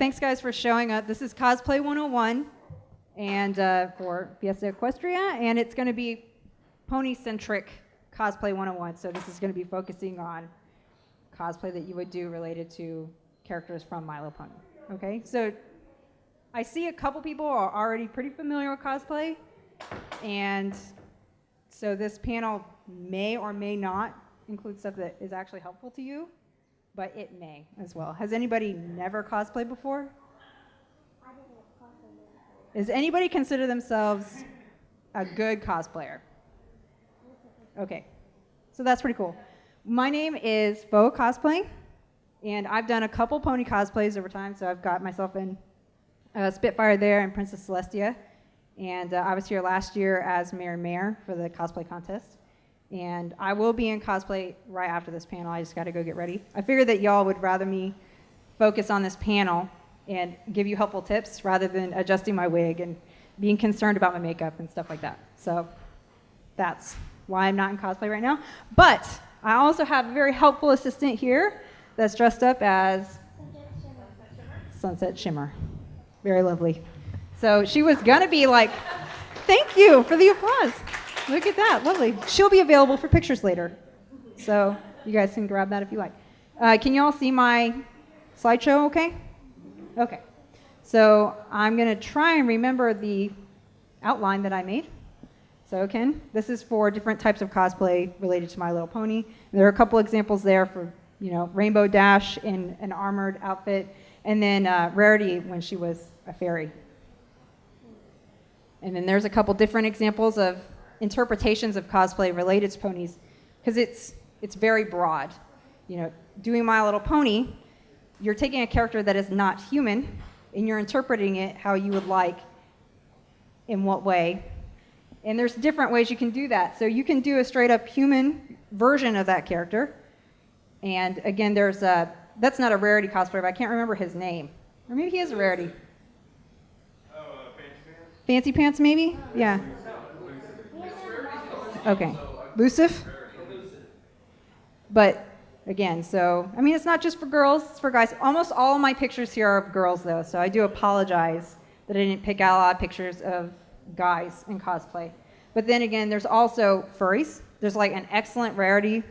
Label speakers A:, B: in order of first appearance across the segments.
A: thanks guys for showing up. This is Cosplay 101 and for Fiesta Equestria, and it's going to be pony-centric Cosplay 101. So this is going to be focusing on cosplay that you would do related to characters from My Little Pony. Okay, so I see a couple people are already pretty familiar with cosplay, and so this panel may or may not include stuff that is actually helpful to you, but it may as well. Has anybody never cosplayed before?
B: I didn't cosplay before.
A: Does anybody consider themselves a good cosplayer? Okay, so that's pretty cool. My name is Faux Cosplay, and I've done a couple pony cosplays over time, so I've got myself in Spitfire there and Princess Celestia, and I was here last year as Mayor Mare for the cosplay contest, and I will be in cosplay right after this panel. I just got to go get ready. I figured that y'all would rather me focus on this panel and give you helpful tips rather than adjusting my wig and being concerned about my makeup and stuff like that. So that's why I'm not in cosplay right now. But I also have a very helpful assistant here that's dressed up as Sunset Shimmer. Very lovely. So she was gonna be like, thank you for the applause. Look at that, lovely. She'll be available for pictures later. So you guys can grab that if you like. Can you all see my slideshow okay? Okay. So I'm gonna try and remember the outline that I made. So Ken, this is for different types of cosplay related to My Little Pony. There are a couple examples there for, you know, Rainbow Dash in an armored outfit, and then Rarity when she was a fairy. And then there's a couple different examples of interpretations of cosplay related to ponies, because it's very broad. You know, doing My Little Pony, you're taking a character that is not human, and you're interpreting it how you would like, in what way. And there's different ways you can do that. So you can do a straight up human version of that character. And again, that's not a Rarity cosplayer, but I can't remember his name. Or maybe he is a Rarity. Fancy Pants, maybe? Yeah. Okay. Lucif? But again, so, I mean, it's not just for girls, it's for guys. Almost all of my pictures here are of girls, though, so I do apologize that I didn't pick out a lot of pictures of guys in cosplay. But then again, there's also furries. There's like an excellent Rarity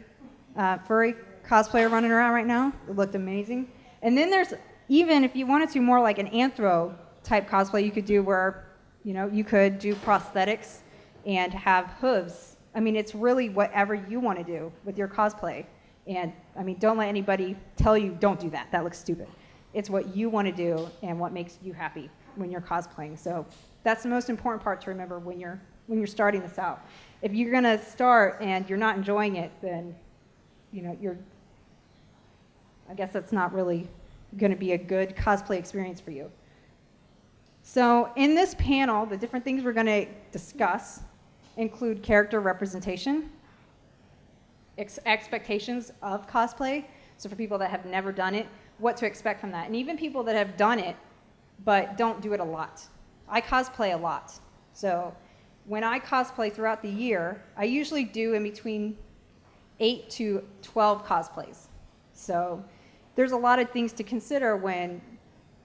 A: furry cosplayer running around right now. It looked amazing. And then there's, even if you wanted to, more like an anthro type cosplay you could do where, you know, you could do prosthetics and have hooves. I mean, it's really whatever you want to do with your cosplay. And I mean, don't let anybody tell you, don't do that. That looks stupid. It's what you want to do and what makes you happy when you're cosplaying. So that's the most important part to remember when you're starting this out. If you're going to start and you're not enjoying it, then, you know, I guess that's not really going to be a good cosplay experience for you. So in this panel, the different things we're going to discuss include character representation, expectations of cosplay, so for people that have never done it, what to expect from that, and even people that have done it but don't do it a lot. I cosplay a lot, so when I cosplay throughout the year, I usually do in between 8 to 12 cosplays. So there's a lot of things to consider when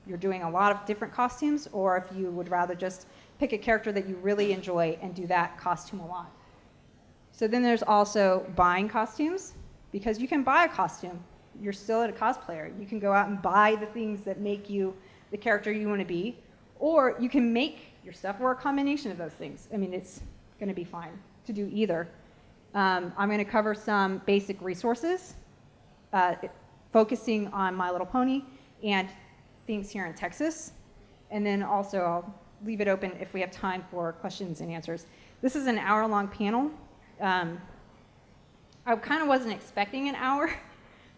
A: you're doing a lot of different costumes, or if you would rather just pick a character that you really enjoy and do that costume a lot. So then there's also buying costumes, because you can buy a costume. You're still a cosplayer. You can go out and buy the things that make you the character you want to be, or you can make your stuff or a combination of those things. I mean, it's going to be fine to do either. I'm going to cover some basic resources, focusing on My Little Pony and things here in Texas. And then also I'll leave it open if we have time for questions and answers. This is an hour-long panel. I kind of wasn't expecting an hour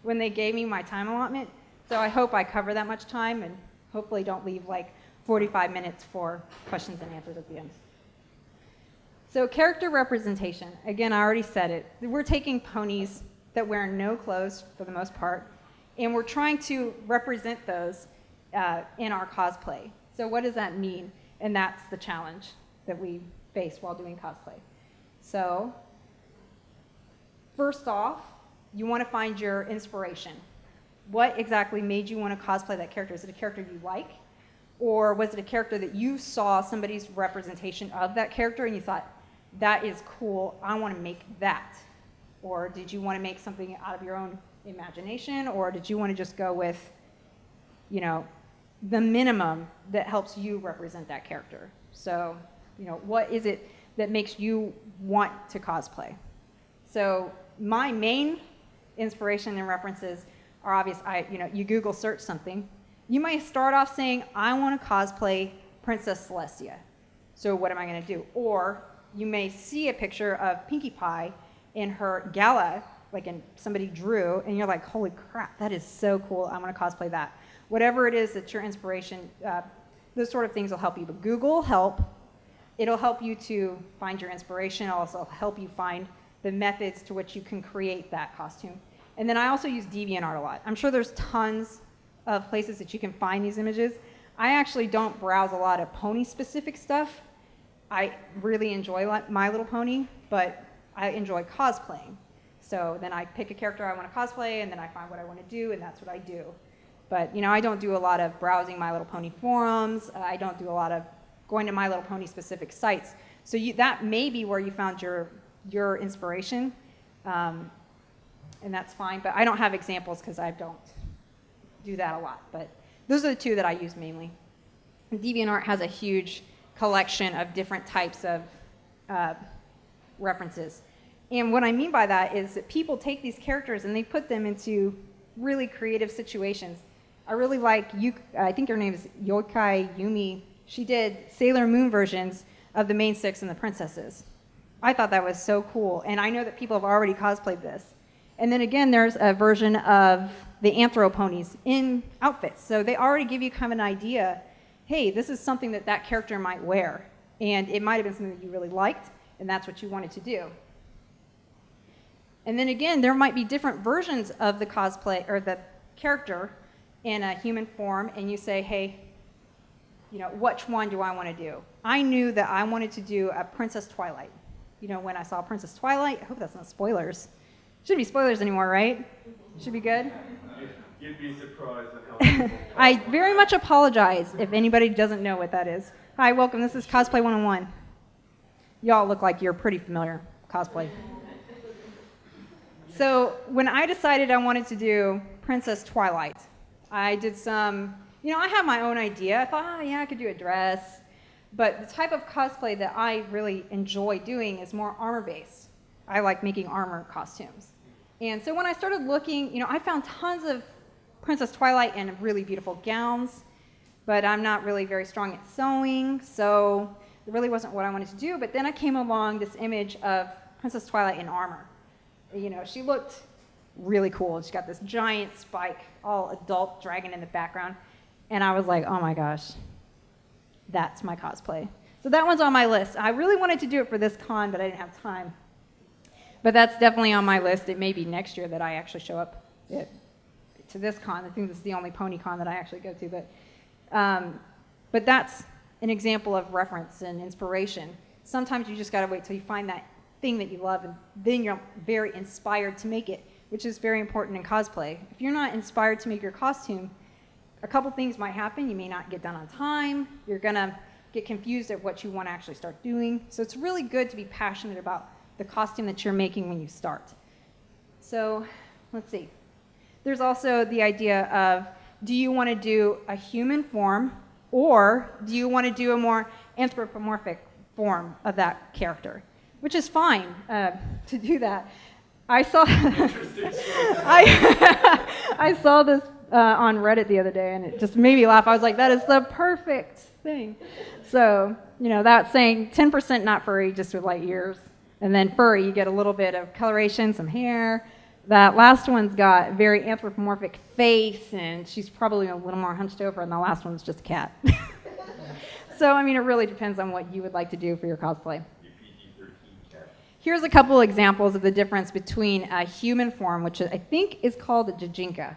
A: when they gave me my time allotment, so I hope I cover that much time and hopefully don't leave like 45 minutes for questions and answers at the end. So character representation, again, I already said it. We're taking ponies that wear no clothes for the most part, and we're trying to represent those in our cosplay. So what does that mean? And that's the challenge that we face while doing cosplay. So first off, you want to find your inspiration. What exactly made you want to cosplay that character? Is it a character you like? Or was it a character that you saw somebody's representation of that character and you thought, that is cool, I want to make that? Or did you want to make something out of your own imagination? Or did you want to just go with, you know, the minimum that helps you represent that character? So, you know, what is it that makes you want to cosplay? So my main inspiration and references are obvious. You Google search something. You might start off saying, I want to cosplay Princess Celestia. So what am I going to do? Or you may see a picture of Pinkie Pie in her gala, like somebody drew, and you're like, holy crap, that is so cool. I want to cosplay that. Whatever it is that's your inspiration, those sort of things will help you. But Google will help. It'll help you to find your inspiration. It'll also help you find the methods to which you can create that costume. And then I also use DeviantArt a lot. I'm sure there's tons of places that you can find these images. I actually don't browse a lot of pony-specific stuff. I really enjoy My Little Pony, but I enjoy cosplaying. So then I pick a character I want to cosplay, and then I find what I want to do, and that's what I do. But, you know, I don't do a lot of browsing My Little Pony forums. I don't do a lot of going to My Little Pony specific sites. So that may be where you found your inspiration, and that's fine. But I don't have examples because I don't do that a lot. But those are the two that I use mainly. DeviantArt has a huge collection of different types of references. And what I mean by that is that people take these characters and they put them into really creative situations. I really like, I think her name is Yokai Yumi. She did Sailor Moon versions of the main six and the princesses. I thought that was so cool. And I know that people have already cosplayed this. And then again, there's a version of the Anthro ponies in outfits. So they already give you kind of an idea, hey, this is something that character might wear. And it might have been something that you really liked, and that's what you wanted to do. And then again, there might be different versions of the cosplay or the character in a human form, and you say, hey, you know, which one do I want to do? I knew that I wanted to do a Princess Twilight. You know, when I saw Princess Twilight, I hope that's not spoilers. Shouldn't be spoilers anymore, right? Should be good?
C: You'd be surprised at how people
A: I very much apologize if anybody doesn't know what that is. Hi, welcome. This is Cosplay 101. Y'all look like you're pretty familiar cosplay. So when I decided I wanted to do Princess Twilight, I did some, you know, I have my own idea. I thought, oh, yeah, I could do a dress. But the type of cosplay that I really enjoy doing is more armor-based. I like making armor costumes. And so when I started looking, you know, I found tons of Princess Twilight in really beautiful gowns, but I'm not really very strong at sewing, so it really wasn't what I wanted to do. But then I came along this image of Princess Twilight in armor. You know, she looked really cool. She got this giant spike, all adult dragon in the background. And I was like, oh my gosh, that's my cosplay. So that one's on my list. I really wanted to do it for this con, but I didn't have time. But that's definitely on my list. It may be next year that I actually show up to this con. I think this is the only pony con that I actually go to. But that's an example of reference and inspiration. Sometimes you just got to wait till you find that thing that you love, and then you're very inspired to make it, which is very important in cosplay. If you're not inspired to make your costume, a couple things might happen. You may not get done on time. You're going to get confused at what you want to actually start doing. So it's really good to be passionate about the costume that you're making when you start. So let's see. There's also the idea of, do you want to do a human form, or do you want to do a more anthropomorphic form of that character? Which is fine to do that. I saw I saw this on Reddit the other day, and it just made me laugh. I was like, that is the perfect thing. So, you know, that's saying 10% not furry, just with light ears. And then furry, you get a little bit of coloration, some hair. That last one's got very anthropomorphic face, and she's probably a little more hunched over, and the last one's just a cat. So, I mean, it really depends on what you would like to do for your cosplay. Here's a couple examples of the difference between a human form, which I think is called a Jajinka.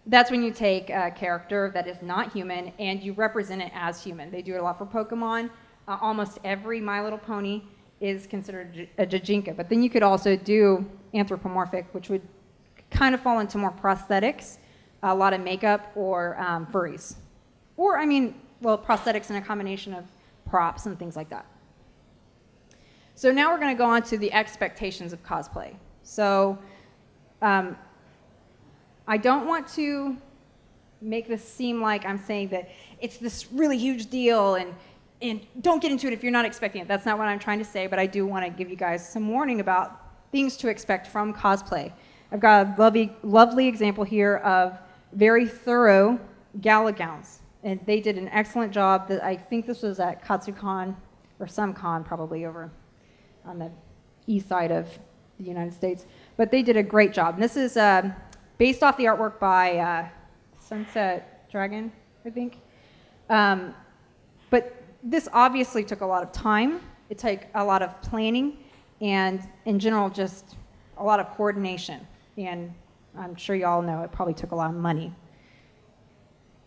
A: That's when you take a character that is not human and you represent it as human. They do it a lot for Pokemon. Almost every My Little Pony is considered a Jajinka. But then you could also do anthropomorphic, which would kind of fall into more prosthetics. a lot of makeup or furries. Or, I mean, well, prosthetics and a combination of props and things like that. So now we're going to go on to the expectations of cosplay. So I don't want to make this seem like I'm saying that it's this really huge deal and don't get into it if you're not expecting it. That's not what I'm trying to say, but I do want to give you guys some warning about things to expect from cosplay. I've got a lovely example here of very thorough gala gowns, and they did an excellent job. I think this was at KatsuCon, or some con probably over on the east side of the United States, but they did a great job. And this is based off the artwork by Sunset Dragon, I think. But this obviously took a lot of time. It took a lot of planning, and in general, just a lot of coordination. And I'm sure you all know it probably took a lot of money.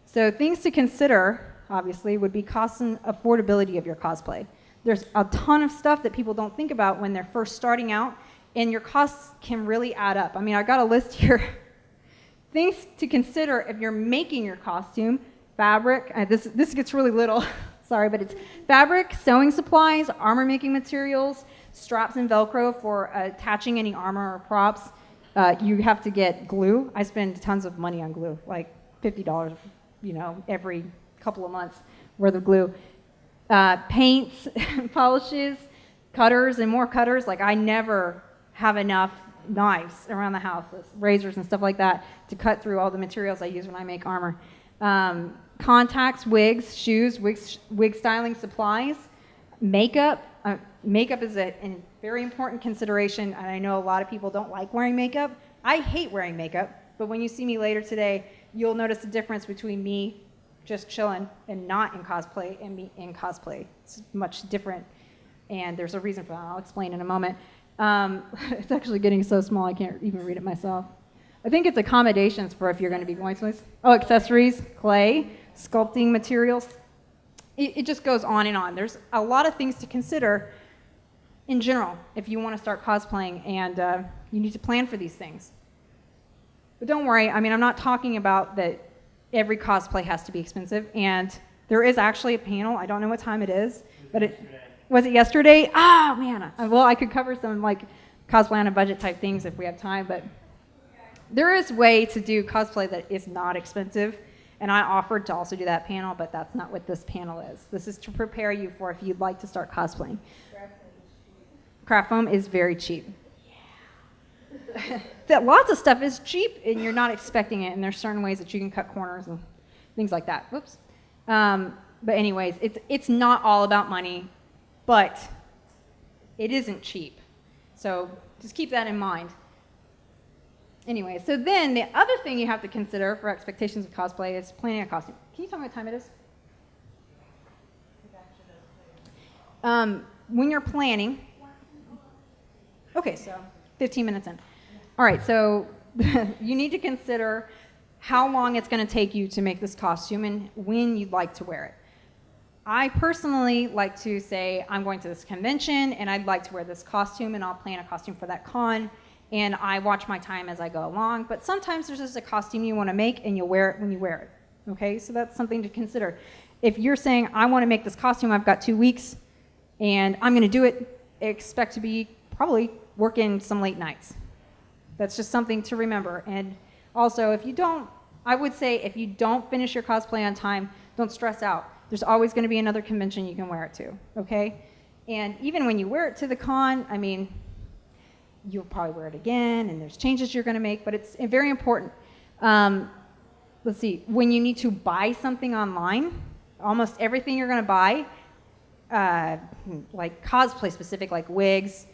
A: So things to consider, obviously, would be cost and affordability of your cosplay. There's a ton of stuff that people don't think about when they're first starting out, and your costs can really add up. I mean, I got a list here. Things to consider if you're making your costume: fabric, this gets really little, sorry, but it's fabric, sewing supplies, armor making materials, straps and Velcro for attaching any armor or props. You have to get glue. I spend tons of money on glue, like $50, every couple of months worth of glue. Paints, polishes, cutters, and more cutters. Like, I never have enough knives around the house, razors and stuff like that, to cut through all the materials I use when I make armor. Contacts, wigs, shoes, wig styling supplies, makeup. Makeup is a very important consideration, and I know a lot of people don't like wearing makeup. I hate wearing makeup, but when you see me later today, you'll notice the difference between me just chilling and not in cosplay and me in cosplay. It's much different, and there's a reason for that. I'll explain in a moment. It's actually getting so small I can't even read it myself. I think it's accommodations for if you're going to be going someplace. Oh, accessories, clay, sculpting materials. It just goes on and on. There's a lot of things to consider in general if you want to start cosplaying, and you need to plan for these things. But don't worry, I mean, I'm not talking about that every cosplay has to be expensive, and there is actually a panel. I don't know what time it is, but was it yesterday? Ah, man. Well, I could cover some like cosplay on a budget type things if we have time, but there is a way to do cosplay that is not expensive. And I offered to also do that panel, but that's not what this panel is. This is to prepare you for if you'd like to start cosplaying. Craft foam is very cheap. Yeah. Lots of stuff is cheap, and you're not expecting it, and there's certain ways that you can cut corners and things like that. Whoops. But anyways, it's not all about money, but it isn't cheap. So just keep that in mind. Anyway, so then the other thing you have to consider for expectations of cosplay is planning a costume. Can you tell me what time it is? When you're planning, okay, so 15 minutes in. All right, so you need to consider how long it's going to take you to make this costume and when you'd like to wear it. I personally like to say, I'm going to this convention and I'd like to wear this costume, and I'll plan a costume for that con. And I watch my time as I go along, but sometimes there's just a costume you want to make and you'll wear it when you wear it, okay? So that's something to consider. If you're saying, I want to make this costume, I've got 2 weeks, and I'm going to do it, expect to be probably working some late nights. That's just something to remember. And also, I would say if you don't finish your cosplay on time, don't stress out. There's always going to be another convention you can wear it to, okay? And even when you wear it to the con, I mean, you'll probably wear it again, and there's changes you're going to make, but it's very important. Let's see, when you need to buy something online, almost everything you're going to buy, like cosplay specific, like wigs,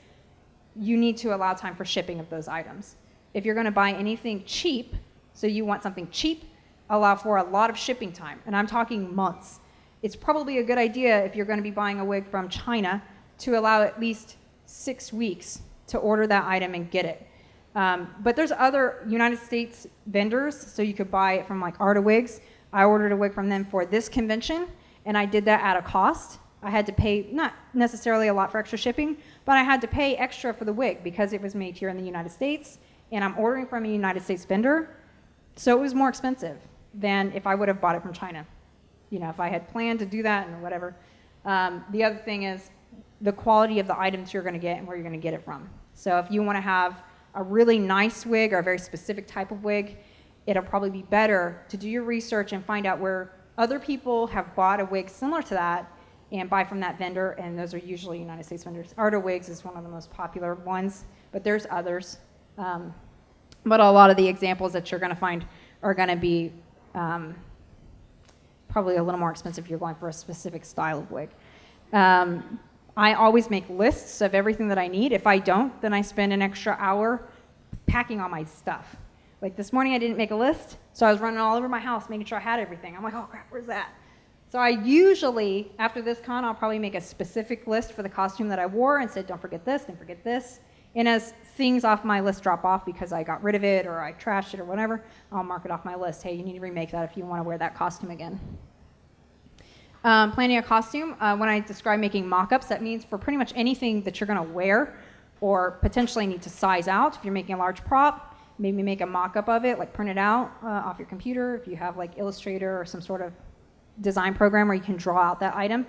A: you need to allow time for shipping of those items. If you're going to buy anything cheap, so you want something cheap, allow for a lot of shipping time, and I'm talking months. It's probably a good idea if you're going to be buying a wig from China to allow at least 6 weeks to order that item and get it. But there's other United States vendors, so you could buy it from like Art of Wigs. I ordered a wig from them for this convention, and I did that at a cost. I had to pay, not necessarily a lot for extra shipping, but I had to pay extra for the wig because it was made here in the United States, and I'm ordering from a United States vendor. So it was more expensive than if I would have bought it from China. You know, if I had planned to do that and whatever. The other thing is the quality of the items you're going to get and where you're going to get it from. So if you want to have a really nice wig or a very specific type of wig, it'll probably be better to do your research and find out where other people have bought a wig similar to that and buy from that vendor, and those are usually United States vendors. Arta Wigs is one of the most popular ones, but there's others. But a lot of the examples that you're going to find are going to be probably a little more expensive if you're going for a specific style of wig. I always make lists of everything that I need. If I don't, then I spend an extra hour packing all my stuff. Like this morning I didn't make a list, so I was running all over my house making sure I had everything. I'm like, oh crap, where's that? So I usually, after this con, I'll probably make a specific list for the costume that I wore and said, don't forget this, don't forget this. And as things off my list drop off because I got rid of it or I trashed it or whatever, I'll mark it off my list. Hey, you need to remake that if you want to wear that costume again. Planning a costume, when I describe making mock-ups, that means for pretty much anything that you're going to wear or potentially need to size out. If you're making a large prop, maybe make a mock-up of it, like print it out off your computer. If you have like Illustrator or some sort of design program where you can draw out that item,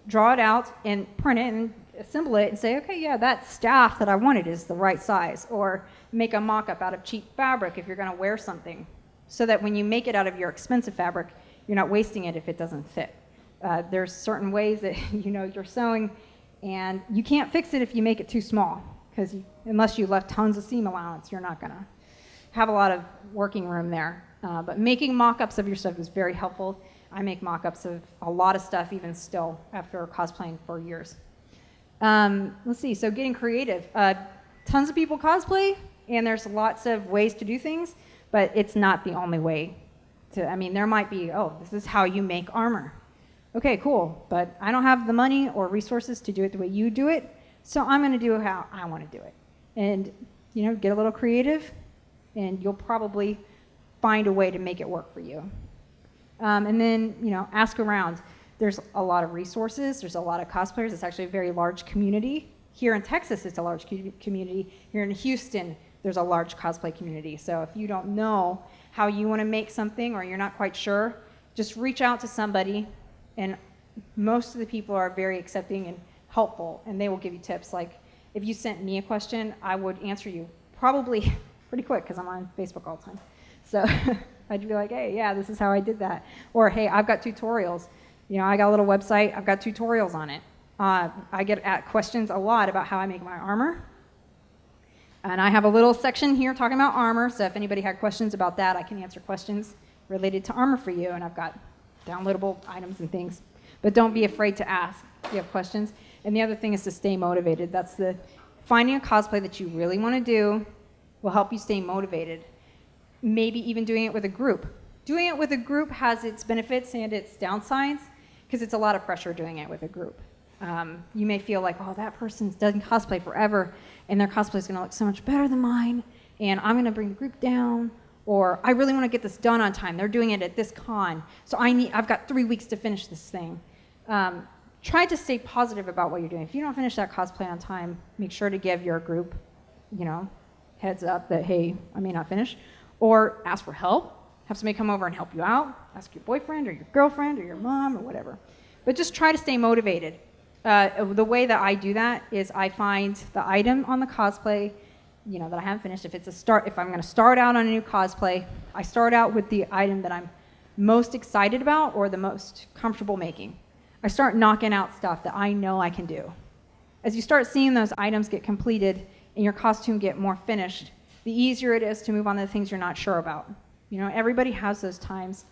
A: draw it out and print it and assemble it and say, okay, yeah, that staff that I wanted is the right size. Or make a mock-up out of cheap fabric if you're going to wear something, so that when you make it out of your expensive fabric, you're not wasting it if it doesn't fit. There's certain ways that you're sewing, and you can't fix it if you make it too small, because unless you left tons of seam allowance, you're not going to have a lot of working room there. But making mock-ups of your stuff is very helpful. I make mock-ups of a lot of stuff even still after cosplaying for years. Let's see, so getting creative. Tons of people cosplay, and there's lots of ways to do things, but it's not the only way to, there might be, oh, this is how you make armor. Okay, cool, but I don't have the money or resources to do it the way you do it, so I'm going to do how I want to do it. And, get a little creative, and you'll probably find a way to make it work for you. And then, ask around. There's a lot of resources. There's a lot of cosplayers. It's actually a very large community. Here in Texas, it's a large community. Here in Houston, there's a large cosplay community. So if you don't know how you want to make something or you're not quite sure, just reach out to somebody. And most of the people are very accepting and helpful, and they will give you tips. Like, if you sent me a question, I would answer you probably pretty quick because I'm on Facebook all the time. So I'd be like, hey, yeah, this is how I did that. Or, hey, I've got tutorials. I got a little website. I've got tutorials on it. I get questions a lot about how I make my armor. And I have a little section here talking about armor, so if anybody had questions about that, I can answer questions related to armor for you, and I've got downloadable items and things. But don't be afraid to ask if you have questions. And the other thing is to stay motivated. Finding a cosplay that you really want to do will help you stay motivated. Maybe even doing it with a group. Doing it with a group has its benefits and its downsides, because it's a lot of pressure doing it with a group. You may feel like, oh, that person's done cosplay forever, and their cosplay is going to look so much better than mine, and I'm going to bring the group down. Or I really want to get this done on time. They're doing it at this con, so I've got 3 weeks to finish this thing. Try to stay positive about what you're doing. If you don't finish that cosplay on time, make sure to give your group, heads up that, hey, I may not finish. Or ask for help. Have somebody come over and help you out. Ask your boyfriend or your girlfriend or your mom or whatever. But just try to stay motivated. The way that I do that is I find the item on the cosplay that I haven't finished. If I'm going to start out on a new cosplay, I start out with the item that I'm most excited about or the most comfortable making. I start knocking out stuff that I know I can do. As you start seeing those items get completed and your costume get more finished, the easier it is to move on to the things you're not sure about. Everybody has those times.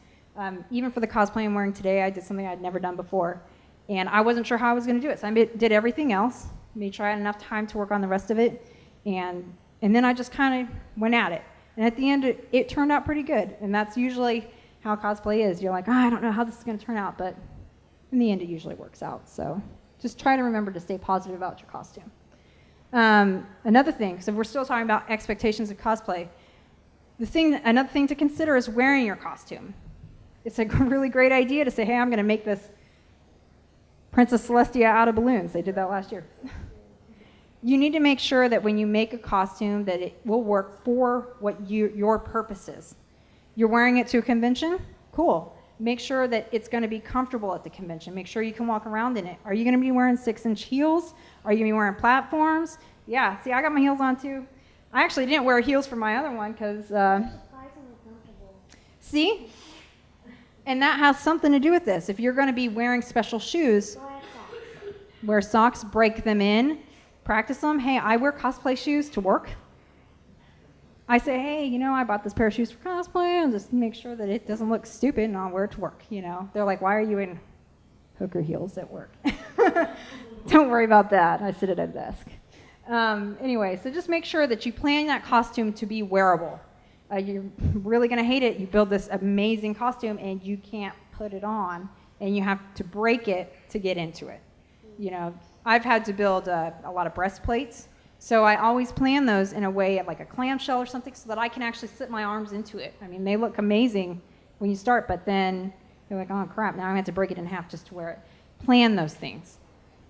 A: Even for the cosplay I'm wearing today, I did something I'd never done before, and I wasn't sure how I was going to do it. So I did everything else, made sure I had enough time to work on the rest of it, and then I just kind of went at it. And at the end, it turned out pretty good. And that's usually how cosplay is. You're like, I don't know how this is going to turn out, but in the end, it usually works out. So just try to remember to stay positive about your costume. Another thing, so we're still talking about expectations of cosplay. Another thing to consider is wearing your costume. It's a really great idea to say, hey, I'm going to make this Princess Celestia out of balloons. They did that last year. You need to make sure that when you make a costume that it will work for what your purpose is. You're wearing it to a convention? Cool. Make sure that it's going to be comfortable at the convention. Make sure you can walk around in it. Are you going to be wearing 6-inch heels? Are you going to be wearing platforms? Yeah, see, I got my heels on too. I actually didn't wear heels for my other one because,
B: Surprisingly comfortable.
A: see? And that has something to do with this. If you're going to be wearing special shoes,
B: Do I have socks?
A: wear socks, break them in, practice them. Hey, I wear cosplay shoes to work. I say, hey, you know, I bought this pair of shoes for cosplay, and just make sure that it doesn't look stupid, and I'll wear it to work, you know. They're like, why are you in hooker heels at work? Don't worry about that. I sit at a desk. Anyway, so just make sure that you plan that costume to be wearable. You're really going to hate it. You build this amazing costume, and you can't put it on, and you have to break it to get into it. You know, I've had to build a lot of breastplates. So I always plan those in a way like a clamshell or something so that I can actually slip my arms into it. I mean, they look amazing when you start, but then you're like, oh crap, now I have to break it in half just to wear it. Plan those things.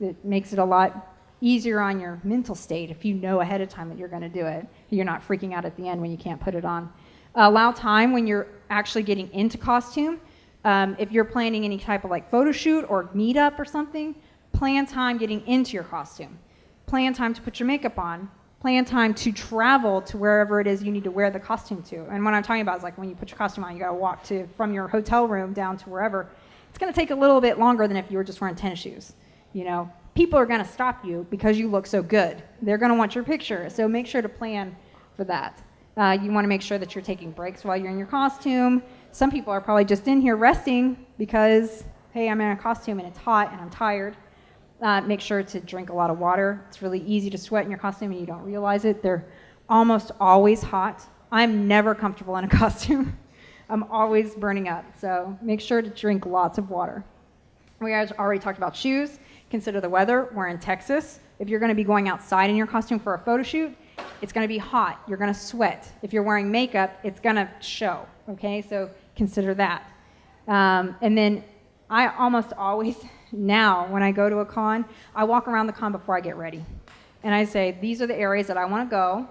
A: It makes it a lot easier on your mental state if you know ahead of time that you're going to do it. You're not freaking out at the end when you can't put it on. Allow time when you're actually getting into costume. If you're planning any type of like photo shoot or meetup or something, plan time getting into your costume. Plan time to put your makeup on. Plan time to travel to wherever it is you need to wear the costume to. And what I'm talking about is like when you put your costume on, you got to walk from your hotel room down to wherever. It's going to take a little bit longer than if you were just wearing tennis shoes. You know, people are going to stop you because you look so good. They're going to want your picture. So make sure to plan for that. You want to make sure that you're taking breaks while you're in your costume. Some people are probably just in here resting because, hey, I'm in a costume and it's hot and I'm tired. Make sure to drink a lot of water. It's really easy to sweat in your costume and you don't realize it. They're almost always hot. I'm never comfortable in a costume. I'm always burning up. So make sure to drink lots of water. We guys already talked about shoes. Consider the weather. We're in Texas. If you're going to be going outside in your costume for a photo shoot, it's going to be hot. You're going to sweat. If you're wearing makeup, it's going to show. Okay, so consider that. And then I almost always now, when I go to a con, I walk around the con before I get ready. And I say, these are the areas that I want to go.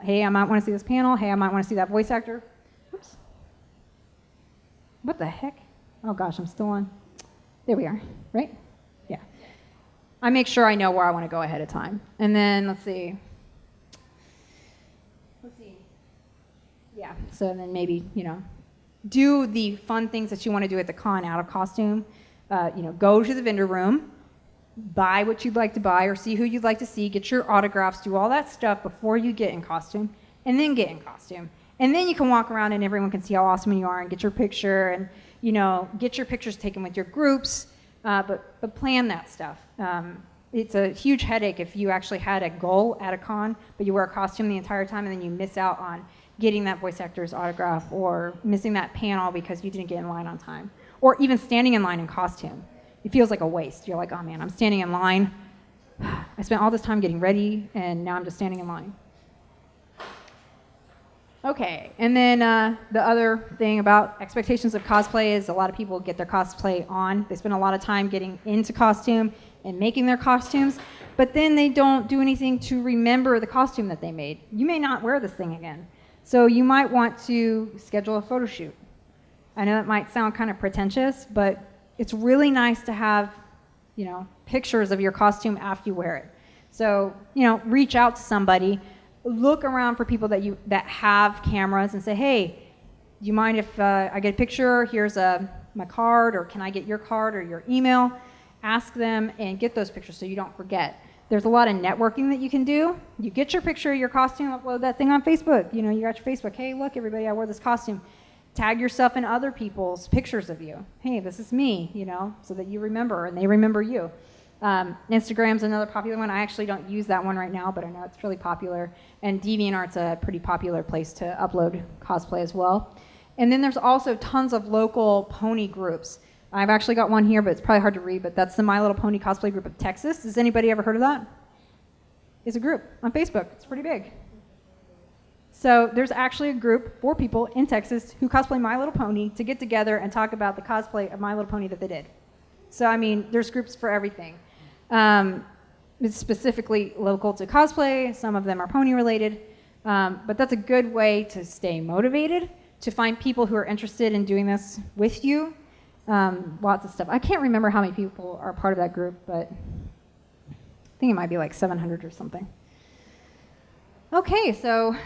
A: Hey, I might want to see this panel. Hey, I might want to see that voice actor. Oops. What the heck? Oh gosh, I'm still on. There we are, right? Yeah. I make sure I know where I want to go ahead of time. And then, let's see. Yeah, so then maybe, you know, do the fun things that you want to do at the con out of costume. You know, go to the vendor room, buy what you'd like to buy or see who you'd like to see, get your autographs, do all that stuff before you get in costume, and then get in costume. And then you can walk around and everyone can see how awesome you are and get your picture and, you know, get your pictures taken with your groups, but plan that stuff. It's a huge headache if you actually had a goal at a con, but you wear a costume the entire time and then you miss out on getting that voice actor's autograph or missing that panel because you didn't get in line on time. Or even standing in line in costume. It feels like a waste. You're like, oh man, I'm standing in line. I spent all this time getting ready, and now I'm just standing in line. Okay, and then the other thing about expectations of cosplay is a lot of people get their cosplay on. They spend a lot of time getting into costume and making their costumes, but then they don't do anything to remember the costume that they made. You may not wear this thing again. So you might want to schedule a photo shoot. I know that might sound kind of pretentious, but it's really nice to have, you know, pictures of your costume after you wear it. So, you know, reach out to somebody, look around for people that have cameras and say, hey, do you mind if I get a picture? Here's my card, or can I get your card or your email? Ask them and get those pictures so you don't forget. There's a lot of networking that you can do. You get your picture of your costume, upload that thing on Facebook. You know, you got your Facebook. Hey, look, everybody, I wore this costume. Tag yourself in other people's pictures of you. Hey, this is me, you know, so that you remember and they remember you. Instagram's another popular one. I actually don't use that one right now, but I know it's really popular. And DeviantArt's a pretty popular place to upload cosplay as well. And then there's also tons of local pony groups. I've actually got one here, but it's probably hard to read, but that's the My Little Pony Cosplay Group of Texas. Has anybody ever heard of that? It's a group on Facebook. It's pretty big. So there's actually a group for people in Texas who cosplay My Little Pony to get together and talk about the cosplay of My Little Pony that they did. So, I mean, there's groups for everything. It's specifically local to cosplay. Some of them are pony related. But that's a good way to stay motivated, to find people who are interested in doing this with you. Lots of stuff. I can't remember how many people are part of that group, but I think it might be like 700 or something. Okay, so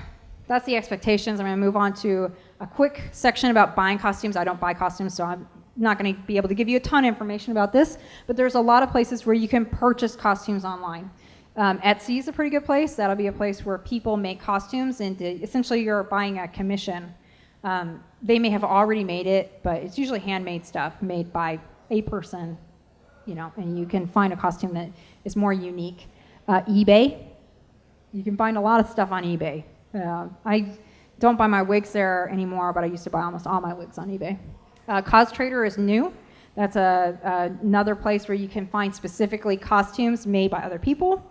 A: that's the expectations. I'm going to move on to a quick section about buying costumes. I don't buy costumes, so I'm not going to be able to give you a ton of information about this, but there's a lot of places where you can purchase costumes online. Etsy is a pretty good place. That'll be a place where people make costumes, and essentially you're buying a commission. They may have already made it, but it's usually handmade stuff made by a person, and you can find a costume that is more unique. eBay, you can find a lot of stuff on eBay. I don't buy my wigs there anymore, but I used to buy almost all my wigs on eBay. CosTrader is new. That's another place where you can find specifically costumes made by other people.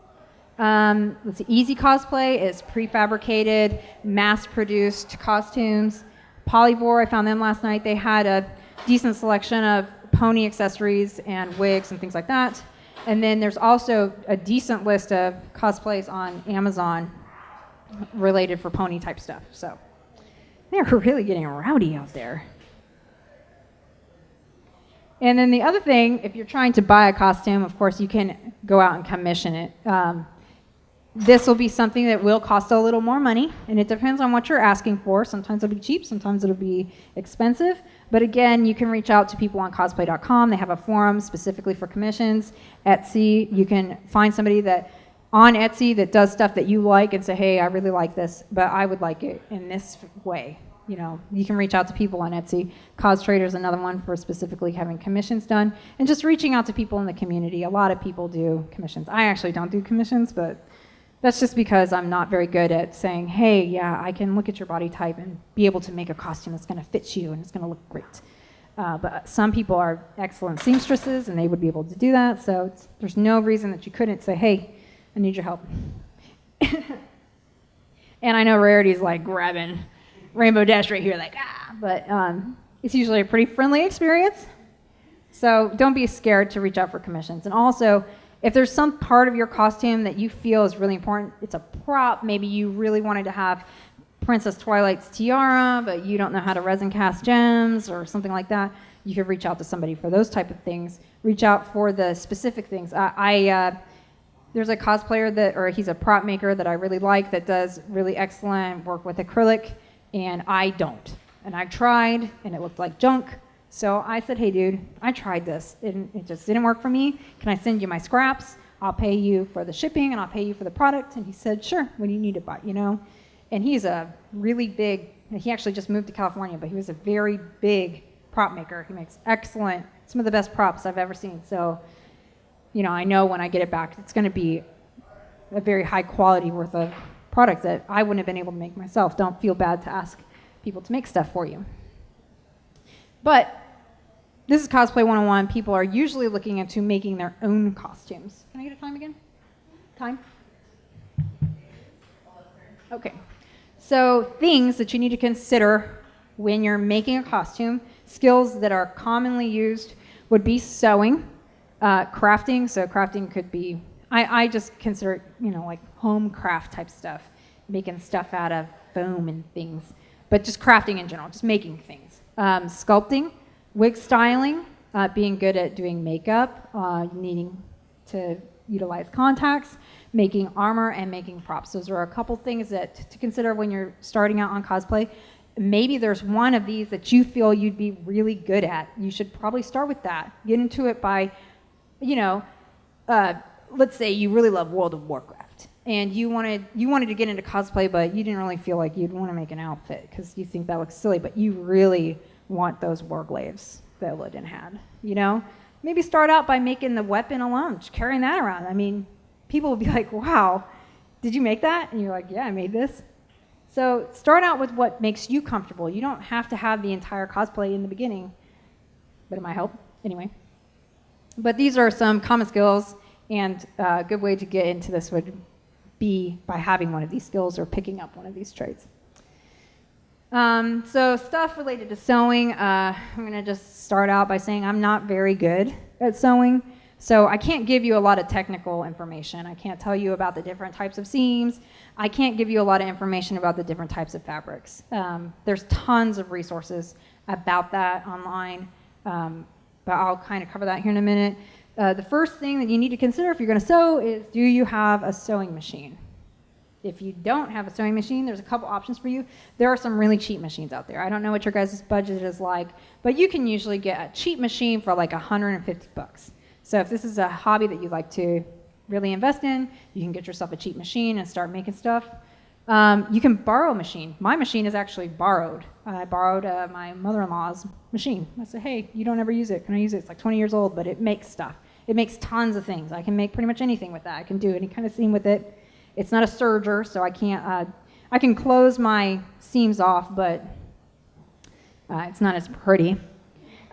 A: Let's see, Easy Cosplay is prefabricated, mass-produced costumes. Polyvore, I found them last night. They had a decent selection of pony accessories and wigs and things like that. And then there's also a decent list of cosplays on Amazon related for pony type stuff. So they're really getting rowdy out there. And then the other thing, if you're trying to buy a costume, of course, you can go out and commission it. This will be something that will cost a little more money, and it depends on what you're asking for. Sometimes it'll be cheap, sometimes it'll be expensive. But again, you can reach out to people on cosplay.com. They have a forum specifically for commissions. Etsy, you can find somebody that on Etsy that does stuff that you like and say, hey, I really like this, but I would like it in this way. You can reach out to people on Etsy. CosTrader is another one for specifically having commissions done. And just reaching out to people in the community. A lot of people do commissions. I actually don't do commissions, but that's just because I'm not very good at saying, hey, yeah, I can look at your body type and be able to make a costume that's going to fit you and it's going to look great. But some people are excellent seamstresses and they would be able to do that. So there's no reason that you couldn't say, hey, I need your help. And I know Rarity's like grabbing Rainbow Dash right here, like, but it's usually a pretty friendly experience. So don't be scared to reach out for commissions. And also, if there's some part of your costume that you feel is really important, it's a prop, maybe you really wanted to have Princess Twilight's tiara, but you don't know how to resin cast gems or something like that, you could reach out to somebody for those type of things. Reach out for the specific things. There's a cosplayer he's a prop maker that I really like that does really excellent work with acrylic, and I don't. And I've tried, and it looked like junk. So I said, hey, dude, I tried this, and it just didn't work for me. Can I send you my scraps? I'll pay you for the shipping, and I'll pay you for the product. And he said, sure, what do you need it by, And he's a really big, he actually just moved to California, but he was a very big prop maker. He makes some of the best props I've ever seen. So, I know when I get it back, it's going to be a very high quality worth of product that I wouldn't have been able to make myself. Don't feel bad to ask people to make stuff for you. But this is Cosplay 101. People are usually looking into making their own costumes. Can I get a time again? Time? Okay. So things that you need to consider when you're making a costume, skills that are commonly used would be sewing, crafting. So crafting could be, I just consider it, like home craft type stuff, making stuff out of foam and things, but just crafting in general, just making things. Sculpting, wig styling, being good at doing makeup, needing to utilize contacts, making armor, and making props. Those are a couple things that to consider when you're starting out on cosplay. Maybe there's one of these that you feel you'd be really good at. You should probably start with that. Get into it by, let's say you really love World of Warcraft, and you wanted to get into cosplay, but you didn't really feel like you'd want to make an outfit because you think that looks silly, but you really want those warglaives that Illidan had, Maybe start out by making the weapon alone, just carrying that around. I mean, people will be like, wow, did you make that? And you're like, yeah, I made this. So start out with what makes you comfortable. You don't have to have the entire cosplay in the beginning, but it might help anyway. But these are some common skills, and a good way to get into this would be by having one of these skills or picking up one of these traits. So stuff related to sewing, I'm going to just start out by saying I'm not very good at sewing. So I can't give you a lot of technical information. I can't tell you about the different types of seams. I can't give you a lot of information about the different types of fabrics. There's tons of resources about that online, but I'll kind of cover that here in a minute. The first thing that you need to consider if you're going to sew is, do you have a sewing machine? If you don't have a sewing machine, there's a couple options for you. There are some really cheap machines out there. I don't know what your guys' budget is like, but you can usually get a cheap machine for like $150. So if this is a hobby that you'd like to really invest in, you can get yourself a cheap machine and start making stuff. You can borrow a machine. My machine is actually borrowed. I borrowed my mother-in-law's machine. I said, hey, you don't ever use it. Can I use it? It's like 20 years old, but it makes stuff. It makes tons of things. I can make pretty much anything with that. I can do any kind of seam with it. It's not a serger, so I can't, I can close my seams off, but it's not as pretty.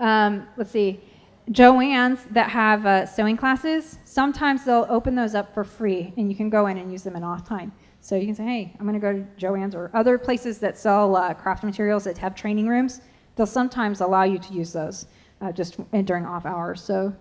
A: Let's see. Joann's that have sewing classes, sometimes they'll open those up for free, and you can go in and use them in off time. So you can say, hey, I'm going to go to Joann's or other places that sell craft materials that have training rooms. They'll sometimes allow you to use those just during off hours. So,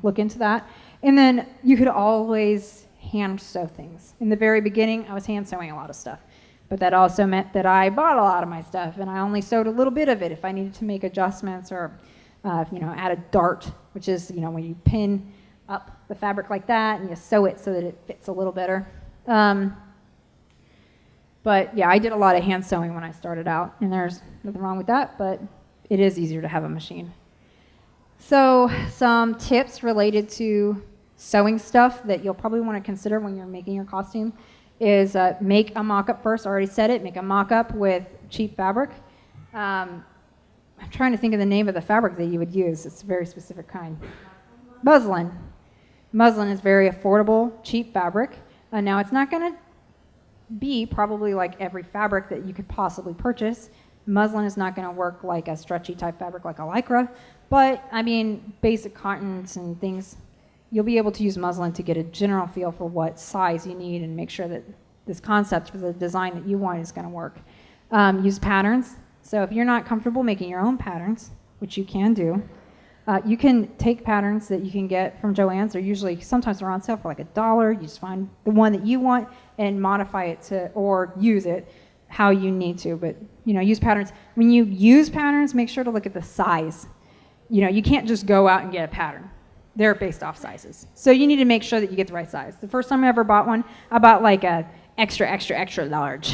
A: look into that. And then you could always hand sew things. In the very beginning, I was hand sewing a lot of stuff. But that also meant that I bought a lot of my stuff, and I only sewed a little bit of it if I needed to make adjustments or add a dart, which is, when you pin up the fabric like that and you sew it so that it fits a little better. But yeah, I did a lot of hand sewing when I started out, and there's nothing wrong with that, but it is easier to have a machine. So some tips related to sewing stuff that you'll probably want to consider when you're making your costume is make a mock-up first. I already said it, make a mock-up with cheap fabric. I'm trying to think of the name of the fabric that you would use. It's a very specific kind. Muslin. Muslin is very affordable, cheap fabric. Now, it's not going to be probably like every fabric that you could possibly purchase. Muslin is not going to work like a stretchy type fabric like a lycra, but I mean, basic cottons and things, you'll be able to use muslin to get a general feel for what size you need and make sure that this concept for the design that you want is going to work. Use patterns. So if you're not comfortable making your own patterns, which you can do, you can take patterns that you can get from Joann's. They're usually, sometimes they're on sale for like $1. You just find the one that you want and modify it to, or use it how you need to. But, use patterns. When you use patterns, make sure to look at the size. You can't just go out and get a pattern. They're based off sizes. So you need to make sure that you get the right size. The first time I ever bought one, I bought like a extra, extra, extra large,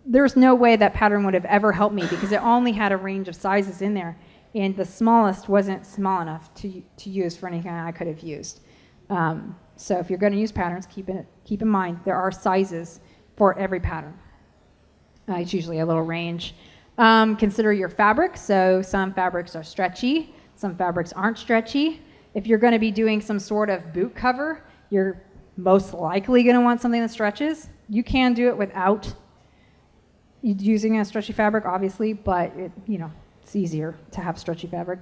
A: There's no way that pattern would have ever helped me because it only had a range of sizes in there, and the smallest wasn't small enough to use for anything I could have used. So if you're going to use patterns, keep in mind there are sizes for every pattern. It's usually a little range. Consider your fabric. So some fabrics are stretchy, some fabrics aren't stretchy. If you're going to be doing some sort of boot cover, you're most likely going to want something that stretches. You can do it without using a stretchy fabric, obviously, but it's easier to have stretchy fabric.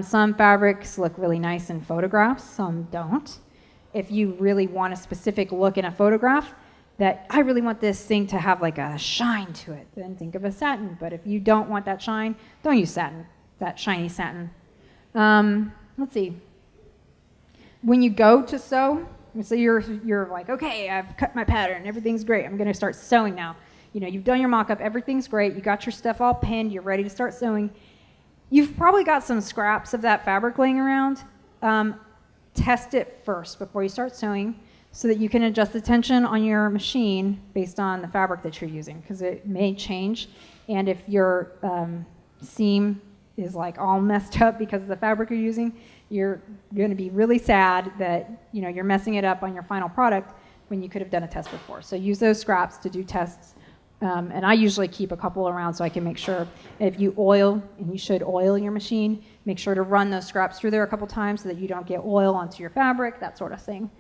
A: Some fabrics look really nice in photographs, some don't. If you really want a specific look in a photograph, that I really want this thing to have like a shine to it, then think of a satin. But if you don't want that shine, don't use satin, that shiny satin. Let's see. When you go to sew, so you're like, okay, I've cut my pattern, everything's great, I'm going to start sewing now. You've done your mock-up, everything's great, you got your stuff all pinned, you're ready to start sewing. You've probably got some scraps of that fabric laying around. Test it first before you start sewing so that you can adjust the tension on your machine based on the fabric that you're using, because it may change. And if your seam is like all messed up because of the fabric you're using, you're going to be really sad that you're messing it up on your final product when you could have done a test before. So use those scraps to do tests. And I usually keep a couple around so I can make sure if you oil, and you should oil your machine, make sure to run those scraps through there a couple times so that you don't get oil onto your fabric, that sort of thing.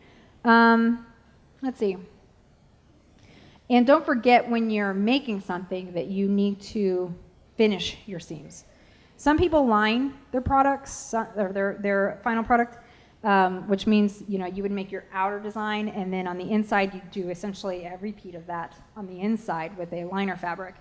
A: Let's see. And don't forget when you're making something that you need to finish your seams. Some people line their products, or their final product, which means you would make your outer design, and then on the inside you do essentially a repeat of that on the inside with a liner fabric.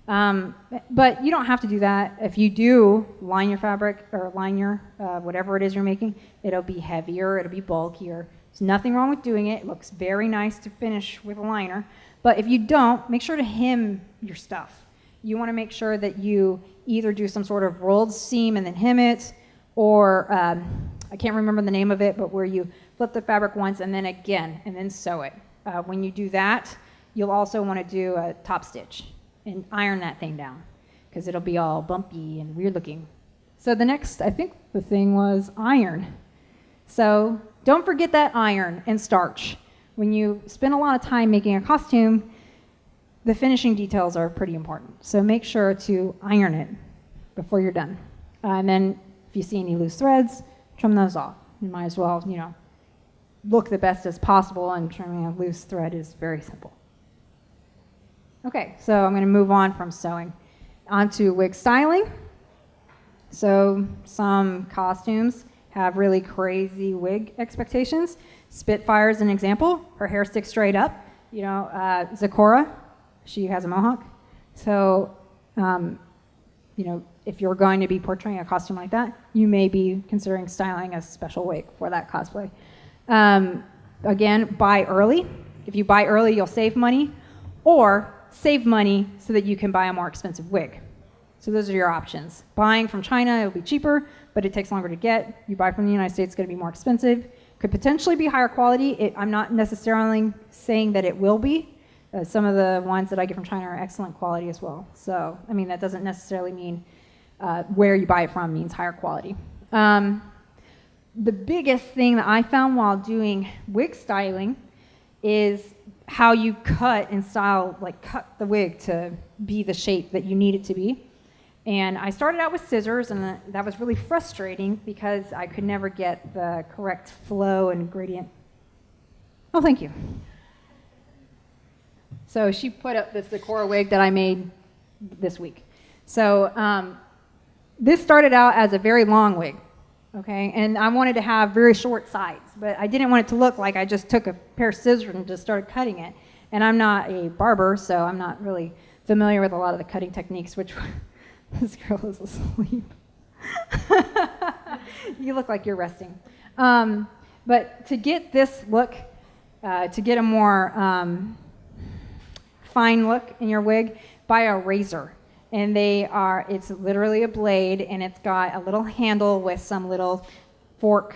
A: But you don't have to do that. If you do line your fabric or line your whatever it is you're making, it'll be heavier, it'll be bulkier. There's nothing wrong with doing it. It looks very nice to finish with a liner. But if you don't, make sure to hem your stuff. You want to make sure that you either do some sort of rolled seam and then hem it, or I can't remember the name of it, but where you flip the fabric once and then again and then sew it. When you do that, you'll also want to do a top stitch and iron that thing down because it'll be all bumpy and weird looking. So the next, I think the thing was iron. So don't forget that iron and starch. When you spend a lot of time making a costume, the finishing details are pretty important. So make sure to iron it before you're done. And then if you see any loose threads, trim those off. You might as well, look the best as possible, and trimming a loose thread is very simple. Okay, so I'm going to move on from sewing onto wig styling. So some costumes have really crazy wig expectations. Spitfire is an example. Her hair sticks straight up. Zecora, she has a mohawk. So, if you're going to be portraying a costume like that, you may be considering styling a special wig for that cosplay. Again, buy early. If you buy early, you'll save money, or save money so that you can buy a more expensive wig. So those are your options. Buying from China, it'll be cheaper, but it takes longer to get. You buy from the United States, it's going to be more expensive. Could potentially be higher quality. I'm not necessarily saying that it will be. Some of the ones that I get from China are excellent quality as well. So, that doesn't necessarily mean where you buy it from means higher quality. The biggest thing that I found while doing wig styling is how you cut and style, cut the wig to be the shape that you need it to be. And I started out with scissors, and that was really frustrating because I could never get the correct flow and gradient. Oh, thank you. So she put up this Zecora wig that I made this week. So this started out as a very long wig, okay? And I wanted to have very short sides, but I didn't want it to look like I just took a pair of scissors and just started cutting it. And I'm not a barber, so I'm not really familiar with a lot of the cutting techniques, which this girl is asleep. You look like you're resting. But to get this look, to get a more fine look in your wig, buy a razor. And it's literally a blade, and it's got a little handle with some little fork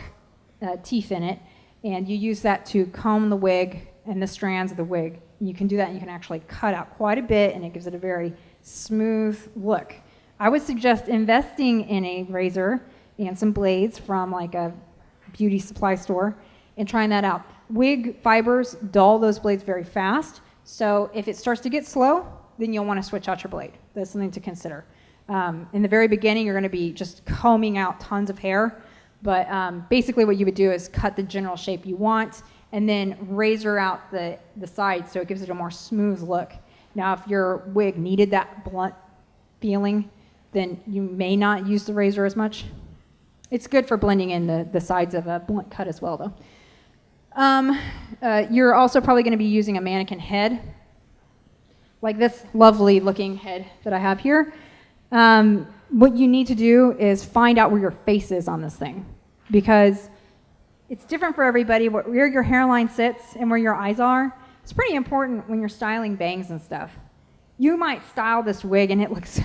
A: teeth in it. And you use that to comb the wig and the strands of the wig. You can do that, and you can actually cut out quite a bit, and it gives it a very smooth look. I would suggest investing in a razor and some blades from a beauty supply store and trying that out. Wig fibers dull those blades very fast, so if it starts to get slow, then you'll want to switch out your blade. That's something to consider. In the very beginning, you're going to be just combing out tons of hair, but basically what you would do is cut the general shape you want and then razor out the sides so it gives it a more smooth look. Now, if your wig needed that blunt feeling, then you may not use the razor as much. It's good for blending in the sides of a blunt cut as well, though. You're also probably going to be using a mannequin head, like this lovely looking head that I have here. What you need to do is find out where your face is on this thing, because it's different for everybody. Where your hairline sits and where your eyes are, it's pretty important when you're styling bangs and stuff. You might style this wig and it looks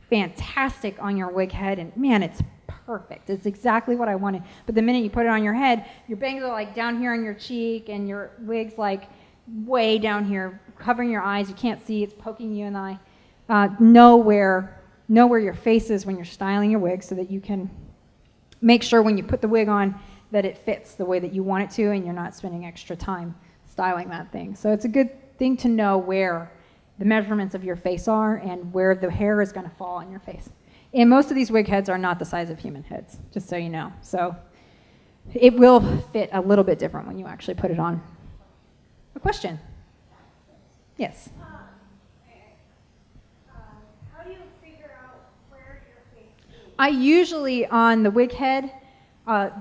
A: fantastic on your wig head, and man, it's perfect. It's exactly what I wanted. But the minute you put it on your head, your bangs are down here on your cheek, and your wig's way down here, covering your eyes. You can't see, it's poking you in the eye. Know where your face is when you're styling your wig so that you can make sure when you put the wig on that it fits the way that you want it to, and you're not spending extra time styling that thing. So it's a good thing to know where the measurements of your face are and where the hair is going to fall on your face. And most of these wig heads are not the size of human heads, just so you know. So it will fit a little bit different when you actually put it on. A question? Yes?
B: How do you figure out where your face is?
A: I usually, on the wig head,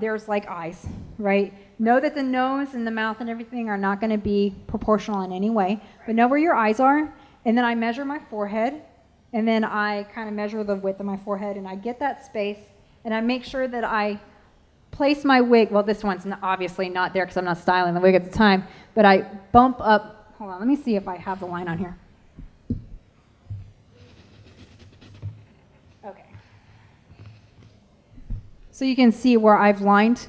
A: there's eyes, right? Know that the nose and the mouth and everything are not going to be proportional in any way, but know where your eyes are. And then I measure my forehead, and then I kind of measure the width of my forehead, and I get that space, and I make sure that I place my wig. Well, this one's obviously not there because I'm not styling the wig at the time, but I bump up. Hold on, let me see if I have the line on here. Okay. So you can see where I've lined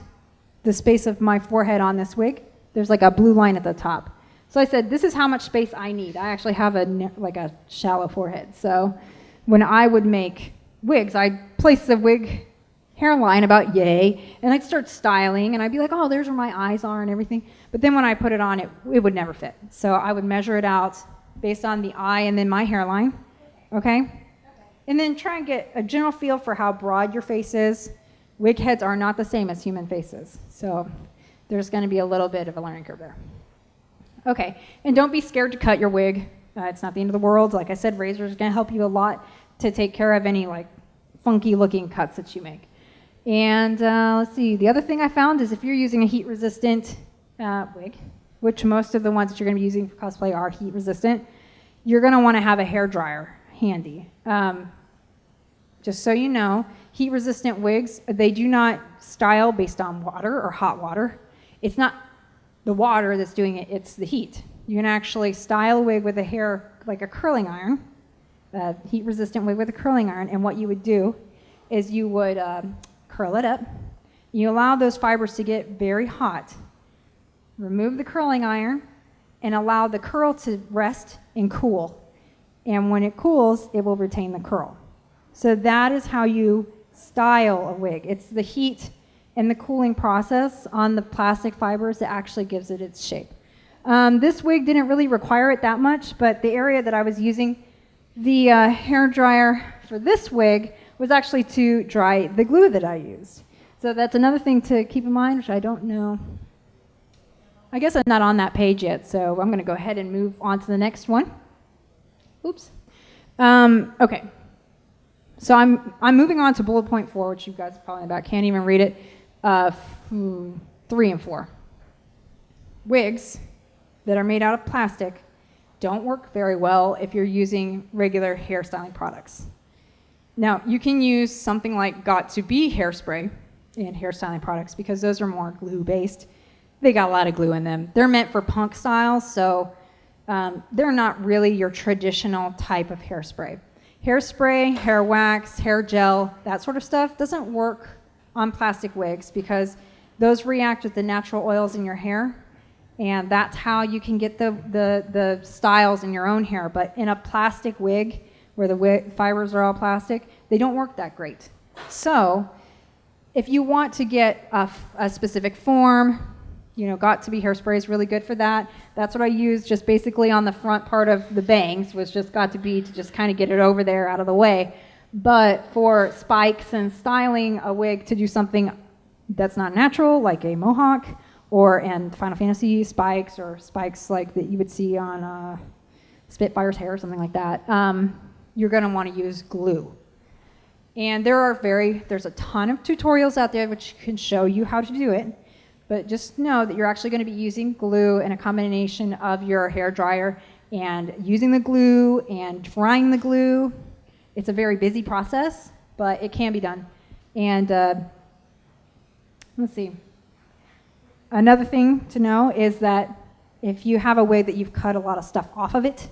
A: the space of my forehead on this wig. There's like a blue line at the top. So I said, this is how much space I need. I actually have like a shallow forehead. So when I would make wigs, I'd place the wig hairline about yay, and I'd start styling, and I'd be like, oh, there's where my eyes are and everything. But then when I put it on, it would never fit. So I would measure it out based on the eye and then my hairline, okay? And then try and get a general feel for how broad your face is. Wig heads are not the same as human faces. So there's going to be a little bit of a learning curve there. Okay, and don't be scared to cut your wig. It's not the end of the world. Like I said, razors are going to help you a lot to take care of any like funky looking cuts that you make. And let's see, the other thing I found is if you're using a heat resistant wig, which most of the ones that you're going to be using for cosplay are heat resistant, you're going to want to have a hair dryer handy. Just so you know, heat resistant wigs, they do not style based on water or hot water. It's not the water that's doing it, it's the heat. You can actually style a wig with a hair, like a curling iron, a heat resistant wig with a curling iron, and what you would do is you would curl it up. You allow those fibers to get very hot. Remove the curling iron and allow the curl to rest and cool. And when it cools, it will retain the curl. So that is how you style a wig. It's the heat and the cooling process on the plastic fibers that actually gives it its shape. This wig didn't really require it that much, but the area that I was using the hair dryer for this wig was actually to dry the glue that I used. So that's another thing to keep in mind, which I don't know. I guess I'm not on that page yet, so I'm going to go ahead and move on to the next one. Oops. Okay. So I'm moving on to bullet point 4, which you guys probably about can't even read it. 3 and 4. Wigs that are made out of plastic don't work very well if you're using regular hairstyling products. Now, you can use something like Got2b hairspray in hairstyling products because those are more glue-based. They got a lot of glue in them. They're meant for punk styles, so they're not really your traditional type of hairspray. Hairspray, hair wax, hair gel, that sort of stuff doesn't work on plastic wigs because those react with the natural oils in your hair, and that's how you can get the styles in your own hair. But in a plastic wig, where the fibers are all plastic, they don't work that great. So if you want to get a specific form, Got2b hairspray is really good for that. That's what I used just basically on the front part of the bangs, was just Got2b to just kind of get it over there out of the way. But for spikes and styling a wig to do something that's not natural, like a mohawk, and Final Fantasy spikes, or spikes like that you would see on Spitfire's hair or something like that, you're going to want to use glue. And there's a ton of tutorials out there which can show you how to do it. But just know that you're actually going to be using glue and a combination of your hair dryer and using the glue and drying the glue. It's a very busy process, but it can be done. And let's see. Another thing to know is that if you have a wig that you've cut a lot of stuff off of it,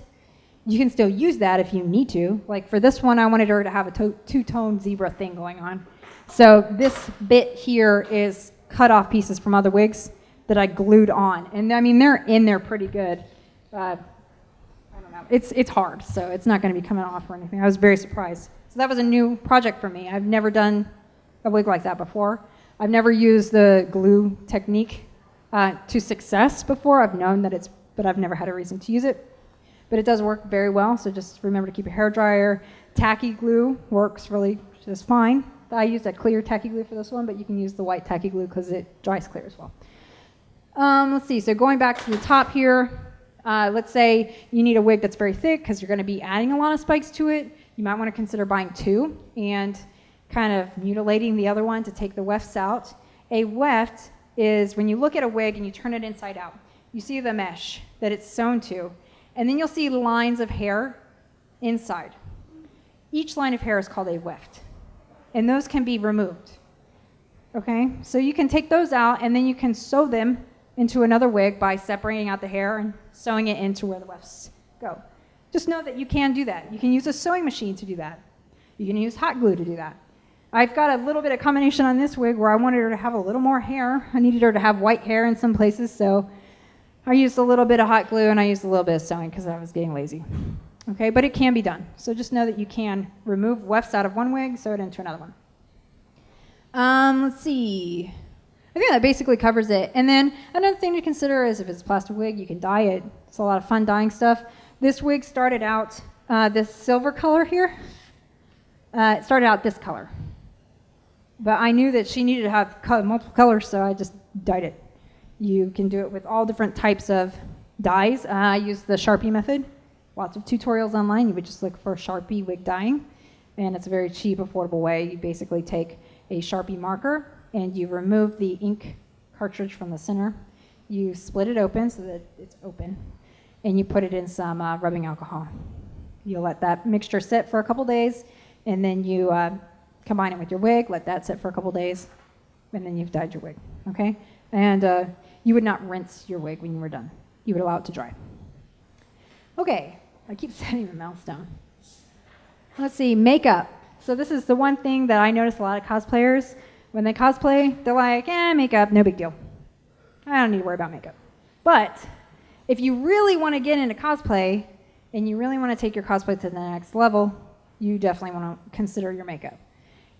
A: you can still use that if you need to. Like for this one, I wanted her to have a two-tone zebra thing going on. So this bit here is cut off pieces from other wigs that I glued on. And I mean, they're in there pretty good. I don't know. It's hard, so it's not going to be coming off or anything. I was very surprised. So that was a new project for me. I've never done a wig like that before. I've never used the glue technique to success before. I've known that but I've never had a reason to use it. But it does work very well, so just remember to keep your hair dryer. Tacky glue works really just fine. I used a clear tacky glue for this one, but you can use the white tacky glue because it dries clear as well. Let's see, so going back to the top here, let's say you need a wig that's very thick because you're going to be adding a lot of spikes to it. You might want to consider buying 2 and kind of mutilating the other one to take the wefts out. A weft is when you look at a wig and you turn it inside out. You see the mesh that it's sewn to, and then you'll see lines of hair inside. each line of hair is called a weft, and those can be removed. Okay, so you can take those out, and then you can sew them into another wig by separating out the hair and sewing it into where the wefts go. Just know that you can do that. You can use a sewing machine to do that. You can use hot glue to do that. I've got a little bit of combination on this wig where I wanted her to have a little more hair. I needed her to have white hair in some places, so I used a little bit of hot glue and I used a little bit of sewing because I was getting lazy. Okay, but it can be done. So just know that you can remove wefts out of one wig, sew it into another one. Let's see. I think that basically covers it. And then another thing to consider is if it's a plastic wig, you can dye it. It's a lot of fun dyeing stuff. This wig started out this silver color here. It started out this color. But I knew that she needed to have multiple colors, so I just dyed it. You can do it with all different types of dyes. I use the Sharpie method. Lots of tutorials online. You would just look for Sharpie wig dyeing. And it's a very cheap, affordable way. You basically take a Sharpie marker and you remove the ink cartridge from the center. You split it open so that it's open. And you put it in some rubbing alcohol. You'll let that mixture sit for a couple days, and then you combine it with your wig, let that sit for a couple days, and then you've dyed your wig, okay? And you would not rinse your wig when you were done. You would allow it to dry. Okay, I keep setting the mouse down. Let's see, makeup. So this is the one thing that I notice a lot of cosplayers, when they cosplay, they're like, makeup, no big deal. I don't need to worry about makeup. But if you really want to get into cosplay and you really want to take your cosplay to the next level, you definitely want to consider your makeup.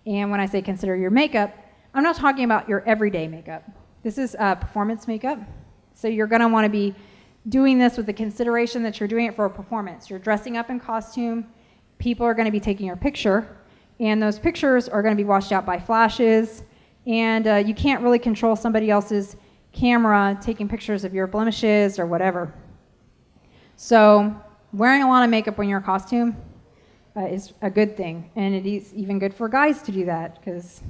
A: And when I say consider your makeup, I'm not talking about your everyday makeup. This is performance makeup. So you're going to want to be doing this with the consideration that you're doing it for a performance. You're dressing up in costume. People are going to be taking your picture. And those pictures are going to be washed out by flashes. And you can't really control somebody else's camera taking pictures of your blemishes or whatever. So wearing a lot of makeup when you're in costume is a good thing. And it is even good for guys to do that because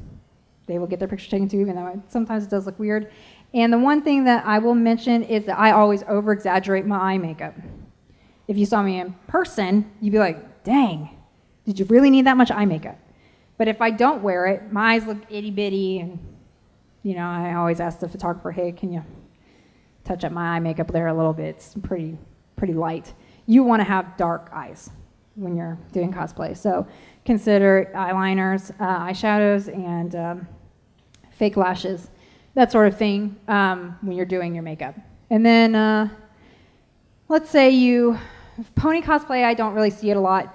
A: they will get their picture taken too, even though sometimes it does look weird. And the one thing that I will mention is that I always over-exaggerate my eye makeup. If you saw me in person, you'd be like, dang, did you really need that much eye makeup? But if I don't wear it, my eyes look itty-bitty, and I always ask the photographer, hey, can you touch up my eye makeup there a little bit? It's pretty light. You want to have dark eyes when you're doing cosplay. So consider eyeliners, eyeshadows, and fake lashes, that sort of thing when you're doing your makeup. And then let's say pony cosplay, I don't really see it a lot.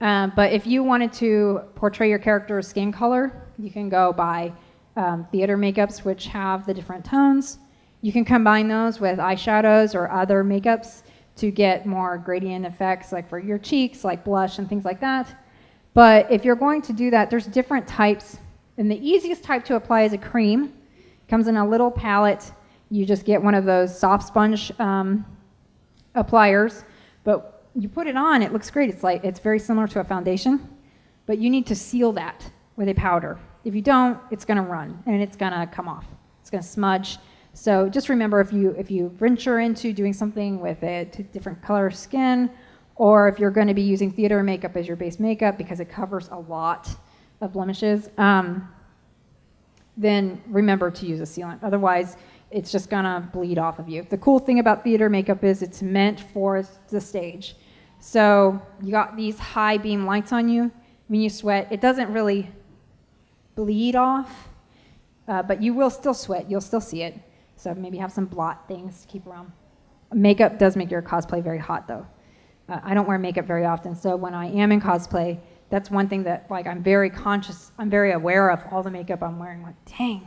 A: But if you wanted to portray your character's skin color, you can go by theater makeups, which have the different tones. You can combine those with eyeshadows or other makeups to get more gradient effects, like for your cheeks, like blush and things like that. But if you're going to do that, there's different types. And the easiest type to apply is a cream. It comes in a little palette. You just get one of those soft sponge appliers. But you put it on, it looks great. It's very similar to a foundation. But you need to seal that with a powder. If you don't, it's going to run and it's going to come off. It's going to smudge. So just remember, if you venture into doing something with a different color skin, or if you're going to be using theater makeup as your base makeup because it covers a lot of blemishes, then remember to use a sealant. Otherwise, it's just going to bleed off of you. The cool thing about theater makeup is it's meant for the stage. So you got these high beam lights on you. When you sweat, it doesn't really bleed off, but you will still sweat. You'll still see it. So maybe have some blot things to keep around. Makeup does make your cosplay very hot, though. I don't wear makeup very often, so when I am in cosplay, that's one thing that I'm very conscious, I'm very aware of all the makeup I'm wearing. Like, dang,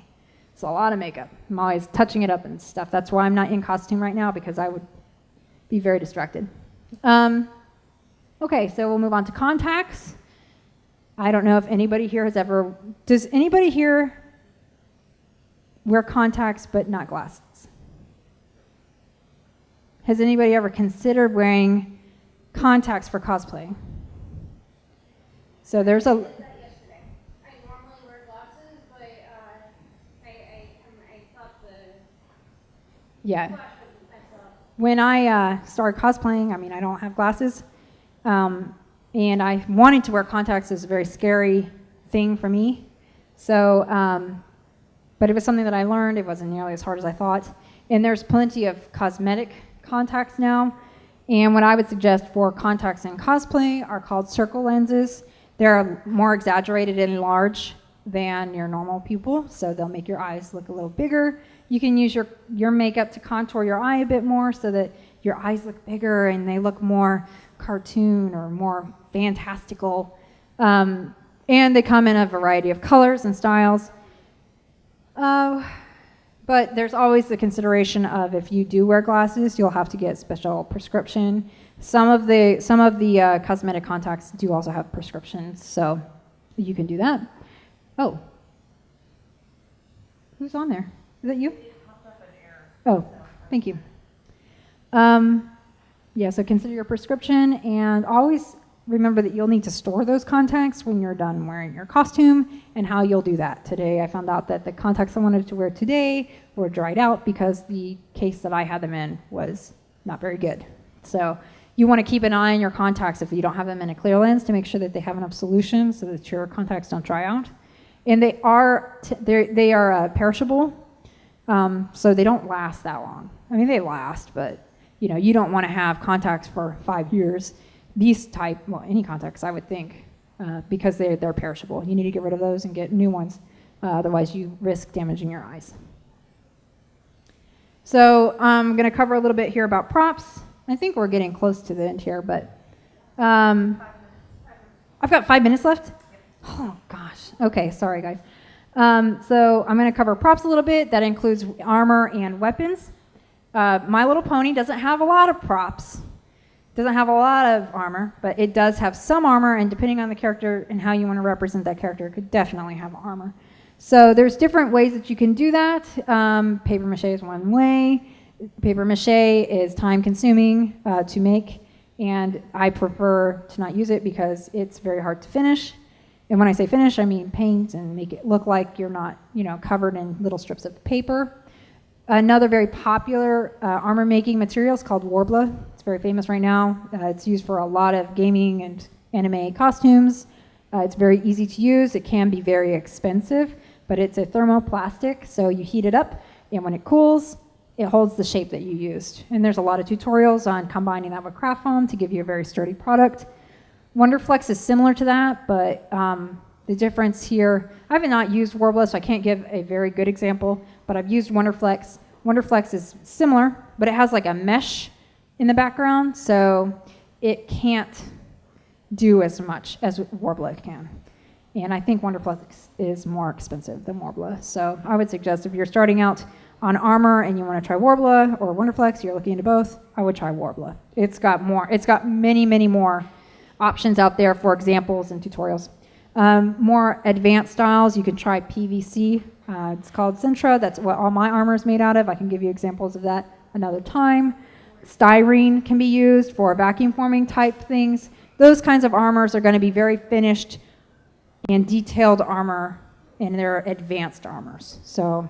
A: it's a lot of makeup. I'm always touching it up and stuff. That's why I'm not in costume right now, because I would be very distracted. Okay, so we'll move on to contacts. I don't know if anybody here does anybody here wear contacts but not glasses? Has anybody ever considered wearing contacts for cosplay? So there's a...
B: I normally wear glasses, but I thought the
A: Yeah.
B: flash would mess up.
A: When I started cosplaying, I don't have glasses. and I wanting to wear contacts is a very scary thing for me. So, but it was something that I learned. It wasn't nearly as hard as I thought. And there's plenty of cosmetic contacts now. And what I would suggest for contacts in cosplay are called circle lenses. They're more exaggerated and large than your normal pupil, so they'll make your eyes look a little bigger. You can use your makeup to contour your eye a bit more so that your eyes look bigger and they look more cartoon or more fantastical. And they come in a variety of colors and styles. But there's always the consideration of if you do wear glasses, you'll have to get special prescription. Some of the cosmetic contacts do also have prescriptions, so you can do that. Oh, who's on there? Is that you? Oh, thank you. Yeah, so consider your prescription, and always remember that you'll need to store those contacts when you're done wearing your costume, and how you'll do that. Today I found out that the contacts I wanted to wear today were dried out because the case that I had them in was not very good. So you want to keep an eye on your contacts if you don't have them in a clear lens to make sure that they have enough solution so that your contacts don't dry out. And they are perishable, so they don't last that long. I mean, they last, but you don't want to have contacts for 5 years. These type, well, any contacts, I would think, because they're perishable. You need to get rid of those and get new ones. Otherwise, you risk damaging your eyes. So I'm going to cover a little bit here about props. I think we're getting close to the end here, but I've got 5 minutes left. Oh, gosh. Okay, sorry, guys. So I'm going to cover props a little bit. That includes armor and weapons. My Little Pony doesn't have a lot of props. Doesn't have a lot of armor, but it does have some armor, and depending on the character and how you want to represent that character, it could definitely have armor. So there's different ways that you can do that. Paper mache is one way. Paper mache is time-consuming to make, and I prefer to not use it because it's very hard to finish. And when I say finish, I mean paint and make it look like you're not, covered in little strips of paper. Another very popular armor making material is called Warbler. It's very famous right now. It's used for a lot of gaming and anime costumes. It's very easy to use. It can be very expensive, but it's a thermoplastic, so you heat it up, and when it cools, it holds the shape that you used. And there's a lot of tutorials on combining that with craft foam to give you a very sturdy product. Wonderflex is similar to that, but the difference here, I have not used Warbler, so I can't give a very good example, but I've used Wonderflex. Wonderflex is similar, but it has like a mesh in the background, so it can't do as much as Warbler can. And I think Wonderflex is more expensive than Warbler. So I would suggest if you're starting out on armor and you want to try Warbler or Wonderflex, you're looking into both, I would try Warbler. It's got many, many more options out there for examples and tutorials. More advanced styles, you can try PVC. It's called Sintra. That's what all my armor is made out of. I can give you examples of that another time. Styrene can be used for vacuum forming type things. Those kinds of armors are going to be very finished and detailed armor, and they're advanced armors. So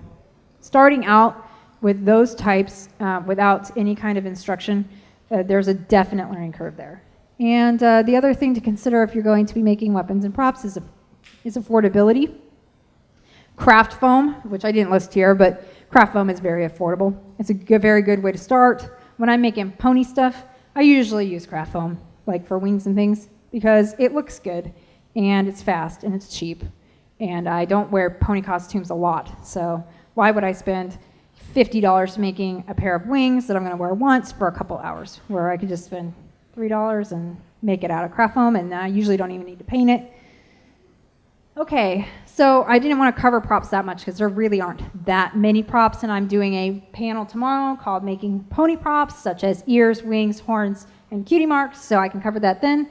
A: starting out with those types without any kind of instruction, there's a definite learning curve there. And the other thing to consider if you're going to be making weapons and props is affordability. Craft foam, which I didn't list here, but craft foam is very affordable. It's a very good way to start. When I'm making pony stuff, I usually use craft foam, like for wings and things, because it looks good, and it's fast, and it's cheap. And I don't wear pony costumes a lot, so why would I spend $50 making a pair of wings that I'm going to wear once for a couple hours, where I could just spend $3 and make it out of craft foam, and I usually don't even need to paint it. Okay, so I didn't want to cover props that much because there really aren't that many props, and I'm doing a panel tomorrow called Making Pony Props, such as ears, wings, horns, and cutie marks, so I can cover that then.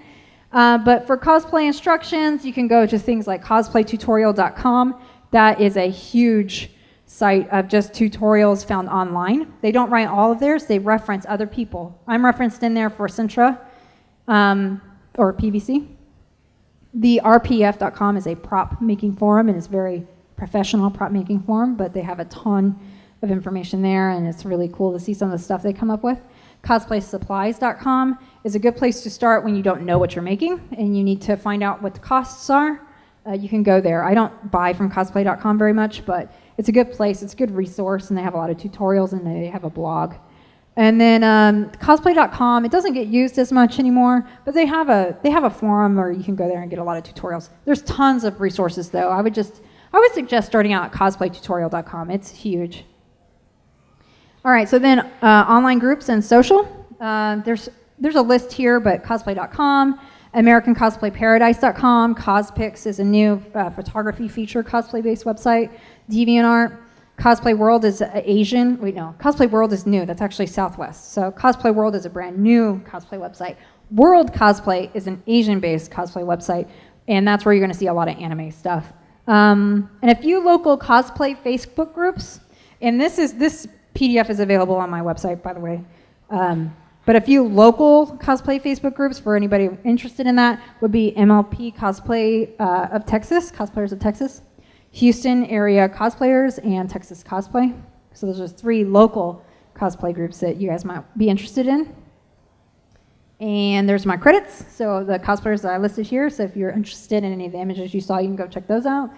A: But for cosplay instructions, you can go to things like cosplaytutorial.com. That is a huge site of just tutorials found online. They don't write all of theirs, they reference other people. I'm referenced in there for Sintra or PVC. The rpf.com is a prop making forum, and it's very professional prop making forum, but they have a ton of information there, and it's really cool to see some of the stuff they come up with. cosplaysupplies.com is a good place to start when you don't know what you're making and you need to find out what the costs are. You can go there. I don't buy from cosplay.com very much, but it's a good place. It's a good resource, and they have a lot of tutorials, and they have a blog. And then cosplay.com, it doesn't get used as much anymore, but they have a forum where you can go there and get a lot of tutorials. There's tons of resources, though. I would suggest starting out at cosplaytutorial.com. It's huge. All right, so then online groups and social. There's a list here, but cosplay.com, AmericanCosplayParadise.com, Cospix is a new photography feature cosplay-based website, DeviantArt. Cosplay World is Asian. Wait, no. Cosplay World is new. That's actually Southwest. So Cosplay World is a brand new cosplay website. World Cosplay is an Asian-based cosplay website, and that's where you're going to see a lot of anime stuff. And a few local cosplay Facebook groups. And this PDF is available on my website, by the way. But a few local cosplay Facebook groups for anybody interested in that would be MLP Cosplay of Texas, Cosplayers of Texas, Houston area cosplayers, and Texas Cosplay. So those are 3 local cosplay groups that you guys might be interested in. And there's my credits, so the cosplayers that I listed here. So if you're interested in any of the images you saw, you can go check those out.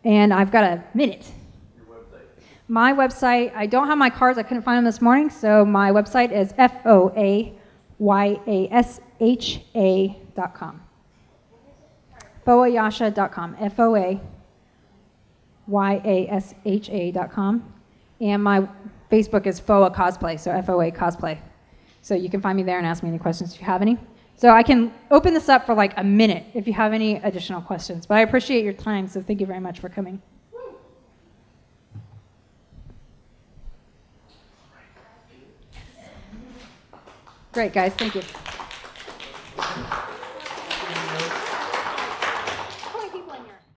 A: And I've got a minute.
C: Your website.
A: My website, I don't have my cards. I couldn't find them this morning. So my website is foayasha.com. foayasha.com. foayasha.com. And my Facebook is FOA Cosplay, so FOA Cosplay. So you can find me there and ask me any questions if you have any. So I can open this up for like a minute if you have any additional questions. But I appreciate your time, so thank you very much for coming. Great, guys. Thank you.